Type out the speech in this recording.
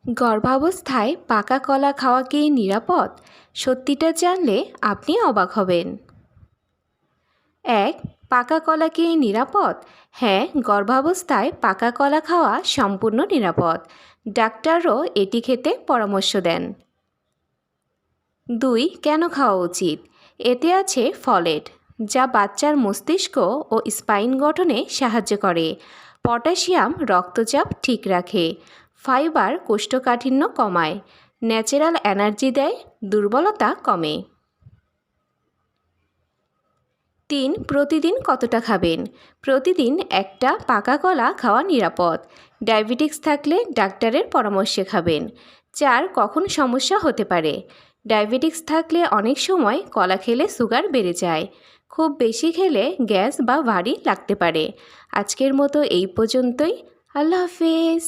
গর্ভাবস্থায় পাকা কলা খাওয়া কি নিরাপদ? সত্যিটা জানলে আপনি অবাক হবেন। ১. পাকা কলা কি নিরাপদ? হ্যাঁ, গর্ভাবস্থায় পাকা কলা খাওয়া সম্পূর্ণ নিরাপদ। ডাক্তারও এটি খেতে পরামর্শ দেন। ২. কেন খাওয়া উচিত? এতে আছে ফলেট, যা বাচ্চার মস্তিষ্ক ও স্পাইন গঠনে সাহায্য করে। পটাশিয়াম রক্তচাপ ঠিক রাখে। ফাইবার কোষ্ঠকাঠিন্য কমায়। ন্যাচারাল এনার্জি দেয়, দুর্বলতা কমে। ৩. প্রতিদিন কতটা খাবেন? প্রতিদিন একটা পাকা কলা খাওয়া নিরাপদ। ডায়াবেটিস থাকলে ডাক্তারের পরামর্শে খাবেন। ৪. কখন সমস্যা হতে পারে? ডায়াবেটিস থাকলে অনেক সময় কলা খেলে সুগার বেড়ে যায়। খুব বেশি খেলে গ্যাস বা ভারী লাগতে পারে। আজকের মতো এই পর্যন্তই। আল্লাহ হাফেজ।